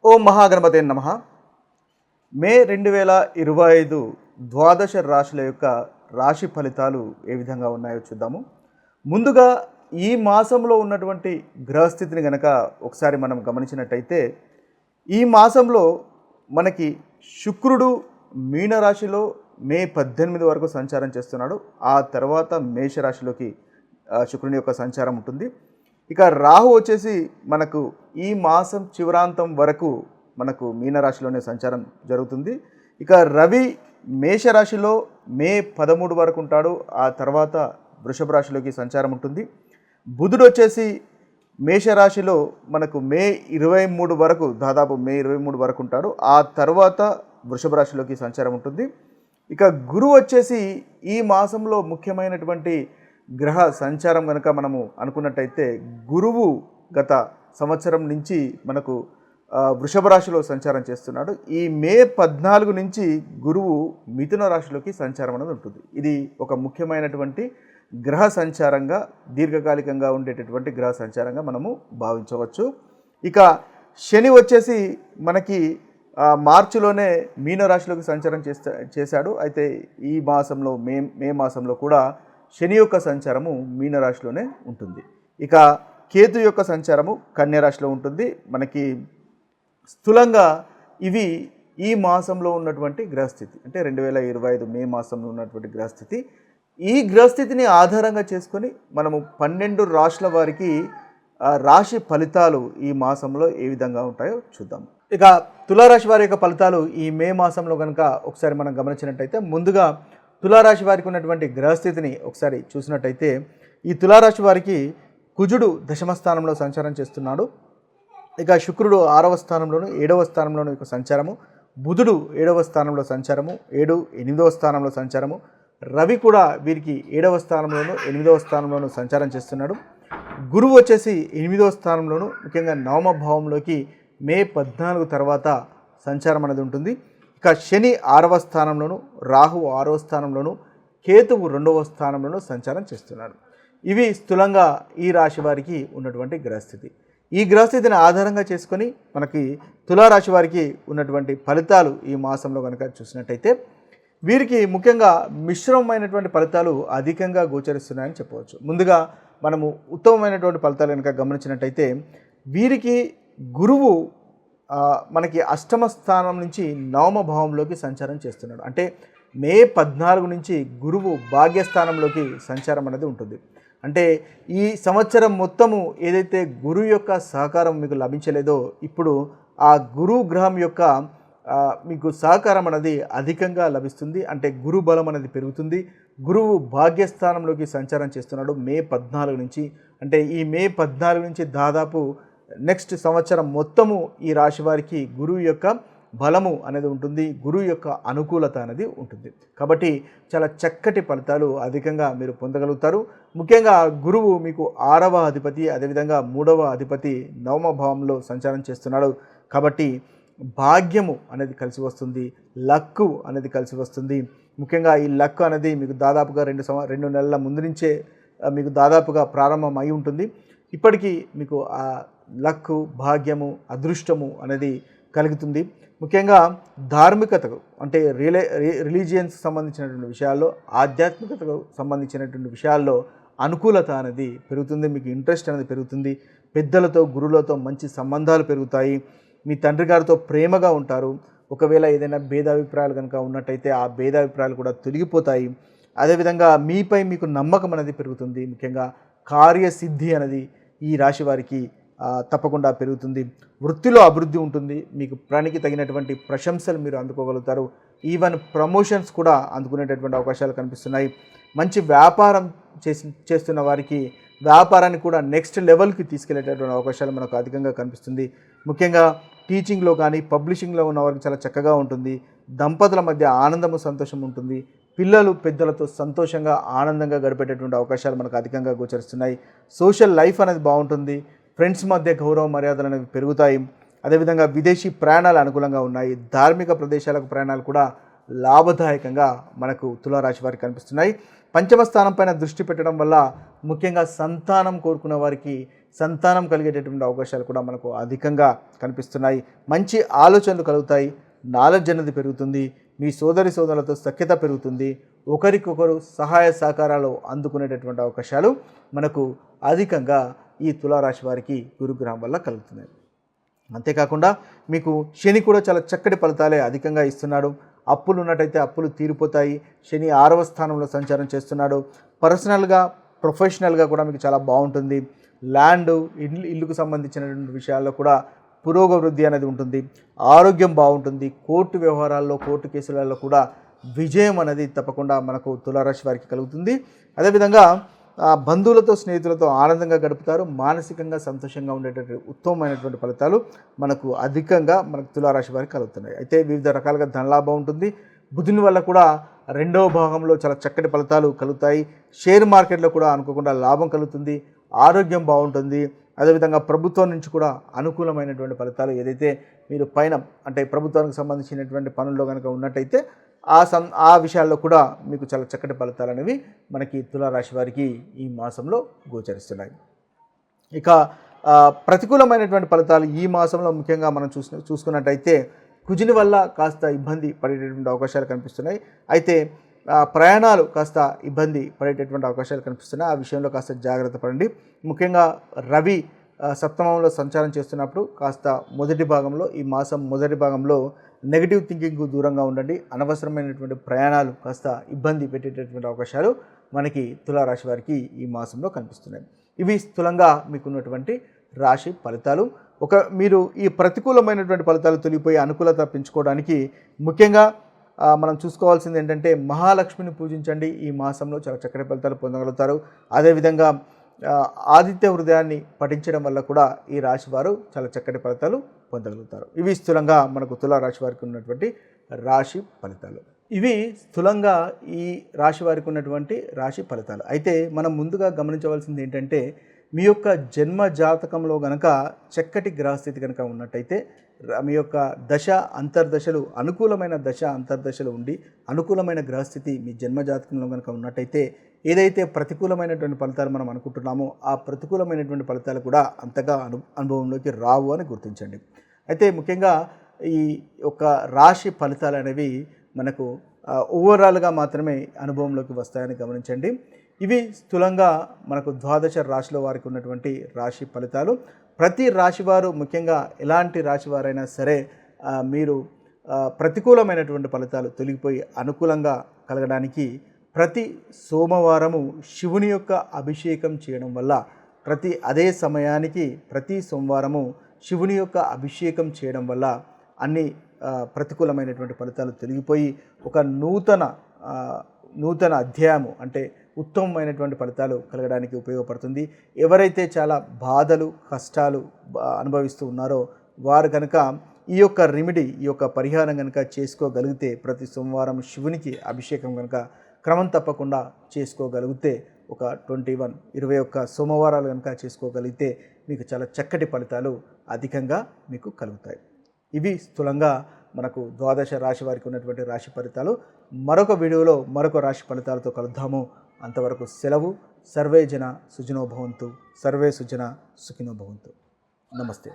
ఓం మహాగణపతే నమః. మే 2025 ద్వాదశ రాశుల యొక్క రాశి ఫలితాలు ఏ విధంగా ఉన్నాయో చూద్దాము. ముందుగా ఈ మాసంలో ఉన్నటువంటి గ్రహస్థితిని గనక ఒకసారి మనం గమనించినట్టయితే, ఈ మాసంలో మనకి శుక్రుడు మీనరాశిలో మే 18 వరకు సంచారం చేస్తున్నాడు. ఆ తర్వాత మేషరాశిలోకి శుక్రుని యొక్క సంచారం ఉంటుంది. ఇక రాహు వచ్చేసి మనకు ఈ మాసం చివరాంతం వరకు మనకు మీనరాశిలోనే సంచారం జరుగుతుంది. ఇక రవి మేషరాశిలో మే 13 వరకు ఉంటాడు. ఆ తర్వాత వృషభ రాశిలోకి సంచారం ఉంటుంది. బుధుడు వచ్చేసి మేషరాశిలో మనకు మే 23 వరకు, దాదాపు మే 23 వరకు ఉంటాడు. ఆ తర్వాత వృషభ రాశిలోకి సంచారం ఉంటుంది. ఇక గురువు వచ్చేసి ఈ మాసంలో ముఖ్యమైనటువంటి గ్రహ సంచారం కనుక మనము అనుకున్నట్టయితే, గురువు గత సంవత్సరం నుంచి మనకు వృషభ రాశిలో సంచారం చేస్తున్నాడు. ఈ మే 14 నుంచి గురువు మిథున రాశిలోకి సంచారం అనేది ఉంటుంది. ఇది ఒక ముఖ్యమైనటువంటి గ్రహ సంచారంగా, దీర్ఘకాలికంగా ఉండేటటువంటి గ్రహ సంచారంగా మనము భావించవచ్చు. ఇక శని వచ్చేసి మనకి మార్చిలోనే మీనరాశిలోకి సంచారం చేశాడు. అయితే ఈ మాసంలో మే మాసంలో కూడా శని యొక్క సంచారము మీనరాశిలోనే ఉంటుంది. ఇక కేతు యొక్క సంచారము కన్యరాశిలో ఉంటుంది. మనకి స్థూలంగా ఇవి ఈ మాసంలో ఉన్నటువంటి గ్రహస్థితి, అంటే 2025 మే మాసంలో ఉన్నటువంటి గ్రహస్థితి. ఈ గ్రహస్థితిని ఆధారంగా చేసుకొని మనము 12 రాశుల వారికి రాశి ఫలితాలు ఈ మాసంలో ఏ విధంగా ఉంటాయో చూద్దాం. ఇక తులారాశి వారి యొక్క ఫలితాలు ఈ మే మాసంలో కనుక ఒకసారి మనం గమనించినట్టయితే, ముందుగా తులారాశి వారికి ఉన్నటువంటి గ్రహస్థితిని ఒకసారి చూసినట్టయితే, ఈ తులారాశి వారికి కుజుడు దశమ స్థానంలో సంచారం చేస్తున్నాడు. ఇక శుక్రుడు 6వ స్థానంలోను 7వ స్థానంలోను యొక్క సంచారము, బుధుడు 7వ స్థానంలో సంచారము, 8వ స్థానంలో సంచారము, రవి కూడా వీరికి 7వ స్థానంలోను 8వ స్థానంలోను సంచారం చేస్తున్నాడు. గురువు వచ్చేసి 8వ స్థానంలోను, ముఖ్యంగా నవమ భావంలోకి మే 14 తర్వాత సంచారం అనేది ఉంటుంది. ఇక శని 6వ స్థానంలోను, రాహు 6వ స్థానంలోను, కేతువు 2వ స్థానంలోను సంచారం చేస్తున్నాడు. ఇవి స్థూలంగా ఈ రాశి వారికి ఉన్నటువంటి గ్రహస్థితి. ఈ గ్రహస్థితిని ఆధారంగా చేసుకొని మనకి తులారాశి వారికి ఉన్నటువంటి ఫలితాలు ఈ మాసంలో కనుక చూసినట్టయితే, వీరికి ముఖ్యంగా మిశ్రమమైనటువంటి ఫలితాలు అధికంగా గోచరిస్తున్నాయని చెప్పవచ్చు. ముందుగా మనము ఉత్తమమైనటువంటి ఫలితాలు కనుక గమనించినట్టయితే, వీరికి గురువు మనకి అష్టమ స్థానం నుంచి నవమ భావంలోకి సంచారం చేస్తున్నాడు. అంటే మే 14 నుంచి గురువు భాగ్యస్థానంలోకి సంచారం అనేది ఉంటుంది. అంటే ఈ సంవత్సరం మొత్తము ఏదైతే గురువు యొక్క సహకారం మీకు లభించలేదో, ఇప్పుడు ఆ గురు గ్రహం యొక్క మీకు సహకారం అనేది అధికంగా లభిస్తుంది. అంటే గురు బలం అనేది పెరుగుతుంది. గురువు భాగ్యస్థానంలోకి సంచారం చేస్తున్నాడు మే 14 నుంచి. అంటే ఈ మే 14 నుంచి దాదాపు నెక్స్ట్ సంవత్సరం మొత్తము ఈ రాశి వారికి గురువు యొక్క బలము అనేది ఉంటుంది, గురువు యొక్క అనుకూలత అనేది ఉంటుంది. కాబట్టి చాలా చక్కటి ఫలితాలు అధికంగా మీరు పొందగలుగుతారు. ముఖ్యంగా గురువు మీకు 6వ అధిపతి, అదేవిధంగా 3వ అధిపతి నవమ భావంలో సంచారం చేస్తున్నాడు. కాబట్టి భాగ్యము అనేది కలిసి వస్తుంది, లక్కు అనేది కలిసి వస్తుంది. ముఖ్యంగా ఈ లక్ అనేది మీకు దాదాపుగా 2 నెలల ముందు నుంచే మీకు దాదాపుగా ప్రారంభం అయి ఉంటుంది. ఇప్పటికీ మీకు ఆ లక్కు, భాగ్యము, అదృష్టము అనేది కలుగుతుంది. ముఖ్యంగా ధార్మికతకు, అంటే రిలీజియన్స్ సంబంధించినటువంటి విషయాల్లో, ఆధ్యాత్మికతకు సంబంధించినటువంటి విషయాల్లో అనుకూలత అనేది పెరుగుతుంది. మీకు ఇంట్రెస్ట్ అనేది పెరుగుతుంది. పెద్దలతో, గురువులతో మంచి సంబంధాలు పెరుగుతాయి. మీ తండ్రి గారితో ప్రేమగా ఉంటారు. ఒకవేళ ఏదైనా భేదాభిప్రాయాలు కనుక ఉన్నట్టయితే ఆ భేదాభిప్రాయాలు కూడా తొలగిపోతాయి. అదేవిధంగా మీపై మీకు నమ్మకం అనేది పెరుగుతుంది. ముఖ్యంగా కార్యసిద్ధి అనేది ఈ రాశి వారికి తప్పకుండా పెరుగుతుంది. వృత్తిలో అభివృద్ధి ఉంటుంది. మీకు పనికి తగినటువంటి ప్రశంసలు మీరు అందుకోగలుగుతారు. ఈవెన్ ప్రమోషన్స్ కూడా అందుకునేటటువంటి అవకాశాలు కనిపిస్తున్నాయి. మంచి వ్యాపారం చేస్తున్న వారికి వ్యాపారాన్ని కూడా నెక్స్ట్ లెవెల్కి తీసుకెళ్లేటటువంటి అవకాశాలు మనకు అధికంగా కనిపిస్తుంది. ముఖ్యంగా టీచింగ్లో కానీ పబ్లిషింగ్లో ఉన్న వారికి చాలా చక్కగా ఉంటుంది. దంపతుల మధ్య ఆనందము, సంతోషం ఉంటుంది. పిల్లలు పెద్దలతో సంతోషంగా, ఆనందంగా గడిపేటటువంటి అవకాశాలు మనకు అధికంగా గోచరిస్తున్నాయి. సోషల్ లైఫ్ అనేది బాగుంటుంది. ఫ్రెండ్స్ మధ్య గౌరవ మర్యాదలు అనేవి పెరుగుతాయి. అదేవిధంగా విదేశీ ప్రయాణాలు అనుకూలంగా ఉన్నాయి. ధార్మిక ప్రదేశాలకు ప్రయాణాలు కూడా లాభదాయకంగా మనకు తులారాశి వారికి కనిపిస్తున్నాయి. పంచమ స్థానం పైన దృష్టి పెట్టడం వల్ల ముఖ్యంగా సంతానం కోరుకున్న వారికి సంతానం కలిగేటటువంటి అవకాశాలు కూడా మనకు అధికంగా కనిపిస్తున్నాయి. మంచి ఆలోచనలు కలుగుతాయి, నాలెడ్జ్ అనేది పెరుగుతుంది, మీ సోదరులతో సఖ్యత పెరుగుతుంది, ఒకరికొకరు సహాయ సహకారాలు అందుకునేటటువంటి అవకాశాలు మనకు అధికంగా ఈ తులారాశి వారికి గురుగ్రహం వల్ల కలుగుతున్నాయి. అంతేకాకుండా మీకు శని కూడా చాలా చక్కటి ఫలితాలే అధికంగా ఇస్తున్నాడు. అప్పులు ఉన్నట్టయితే అప్పులు తీరిపోతాయి. శని 6వ స్థానంలో సంచారం చేస్తున్నాడు. పర్సనల్గా ప్రొఫెషనల్గా కూడా మీకు చాలా బాగుంటుంది. ల్యాండ్ ఇల్లుకు సంబంధించినటువంటి విషయాల్లో కూడా పురోగవృద్ధి అనేది ఉంటుంది. ఆరోగ్యం బాగుంటుంది. కోర్టు వ్యవహారాల్లో కోర్టు కేసులలో కూడా విజయం అనేది తప్పకుండా మనకు తులారాశి వారికి కలుగుతుంది. అదేవిధంగా బంధువులతో స్నేహితులతో ఆనందంగా గడుపుతారు. మానసికంగా సంతోషంగా ఉండేటటువంటి ఉత్తమమైనటువంటి ఫలితాలు మనకు అధికంగా మనకు తులారాశి వారికి కలుగుతున్నాయి. అయితే వివిధ రకాలుగా ధనలాభం ఉంటుంది. బుధుని వల్ల కూడా 2వ భాగంలో చాలా చక్కటి ఫలితాలు కలుగుతాయి. షేర్ మార్కెట్లో కూడా అనుకోకుండా లాభం కలుగుతుంది. ఆరోగ్యం బాగుంటుంది. అదేవిధంగా ప్రభుత్వం నుంచి కూడా అనుకూలమైనటువంటి ఫలితాలు ఏదైతే మీరు పైన అంటే ప్రభుత్వానికి సంబంధించినటువంటి పనుల్లో కనుక ఉన్నట్టయితే ఆ విషయాల్లో కూడా మీకు చాలా చక్కటి ఫలితాలు అనేవి మనకి తులారాశి వారికి ఈ మాసంలో గోచరిస్తున్నాయి. ఇక ప్రతికూలమైనటువంటి ఫలితాలు ఈ మాసంలో ముఖ్యంగా మనం చూసుకున్నట్టయితే కుజుని వల్ల కాస్త ఇబ్బంది పడేటటువంటి అవకాశాలు కనిపిస్తున్నాయి. అయితే ప్రయాణాలు కాస్త ఇబ్బంది పడేటటువంటి అవకాశాలు కనిపిస్తున్నాయి. ఆ విషయంలో కాస్త జాగ్రత్త పడండి. ముఖ్యంగా రవి సప్తమంలో సంచారం చేస్తున్నప్పుడు కాస్త ఈ మాసం మొదటి భాగంలో నెగిటివ్ థింకింగ్కు దూరంగా ఉండండి. అనవసరమైనటువంటి ప్రయాణాలు కాస్త ఇబ్బంది పెట్టేటటువంటి అవకాశాలు మనకి తులారాశి వారికి ఈ మాసంలో కనిపిస్తున్నాయి. ఇవి స్థూలంగా మీకున్నటువంటి రాశి ఫలితాలు. మీరు ఈ ప్రతికూలమైనటువంటి ఫలితాలు తొలగిపోయి అనుకూలత పెంచుకోవడానికి ముఖ్యంగా మనం చూసుకోవాల్సింది ఏంటంటే మహాలక్ష్మిని పూజించండి. ఈ మాసంలో చాలా చక్కటి ఫలితాలు పొందగలుగుతారు. అదేవిధంగా ఆదిత్య హృదయాన్ని పఠించడం వల్ల కూడా ఈ రాశి వారు చాలా చక్కటి ఫలితాలు పొందగలుగుతారు. ఇవి స్థూలంగా మనకు తులారాశి వారికి ఉన్నటువంటి రాశి ఫలితాలు. ఇవి స్థూలంగా ఈ రాశి వారికి ఉన్నటువంటి రాశి ఫలితాలు. అయితే మనం ముందుగా గమనించవలసింది ఏంటంటే మీ యొక్క జన్మ జాతకంలో గనక చక్కటి గ్రహస్థితి కనుక ఉన్నట్టయితే మీ యొక్క దశ అంతర్దశలు అనుకూలమైన దశ అంతర్దశలు ఉండి అనుకూలమైన గ్రహస్థితి మీ జన్మ జాతకంలో కనుక ఉన్నట్టయితే ఏదైతే ప్రతికూలమైనటువంటి ఫలితాలు మనం అనుకుంటున్నామో ఆ ప్రతికూలమైనటువంటి ఫలితాలు కూడా అంతగా అనుభవంలోకి రావు అని గుర్తించండి. అయితే ముఖ్యంగా ఈ యొక్క రాశి ఫలితాలు అనేవి మనకు ఓవరాల్గా మాత్రమే అనుభవంలోకి వస్తాయని గమనించండి. ఇవి స్థూలంగా మనకు ద్వాదశ రాశిలో వారికి ఉన్నటువంటి రాశి ఫలితాలు. ప్రతి రాశివారు ముఖ్యంగా ఎలాంటి రాశివారైనా సరే మీరు ప్రతికూలమైనటువంటి ఫలితాలు తొలగిపోయి అనుకూలంగా కలగడానికి ప్రతి సోమవారము శివుని యొక్క అభిషేకం చేయడం వల్ల అదే సమయానికి ప్రతి సోమవారము శివుని యొక్క అభిషేకం చేయడం వల్ల అన్ని ప్రతికూలమైనటువంటి ఫలితాలు తొలగిపోయి ఒక నూతన అధ్యాయము అంటే ఉత్తమమైనటువంటి ఫలితాలు కలగడానికి ఉపయోగపడుతుంది. ఎవరైతే చాలా బాధలు కష్టాలు అనుభవిస్తూ ఉన్నారో వారు కనుక ఈ యొక్క రెమెడీ ఈ యొక్క పరిహారం కనుక చేసుకోగలిగితే ప్రతి సోమవారం శివునికి అభిషేకం కనుక క్రమం తప్పకుండా చేసుకోగలిగితే ఒక 21 సోమవారాలు కనుక చేసుకోగలిగితే మీకు చాలా చక్కటి ఫలితాలు అధికంగా మీకు కలుగుతాయి. ఇవి స్థూలంగా మనకు ద్వాదశ రాశి వారికి ఉన్నటువంటి రాశి ఫలితాలు. మరొక వీడియోలో మరొక రాశి ఫలితాలతో కలుద్దాము. అంతవరకు సెలవు. సర్వే జన సుఖినో భవంతు. సర్వే సుజన సుఖినో భవంతు. నమస్తే.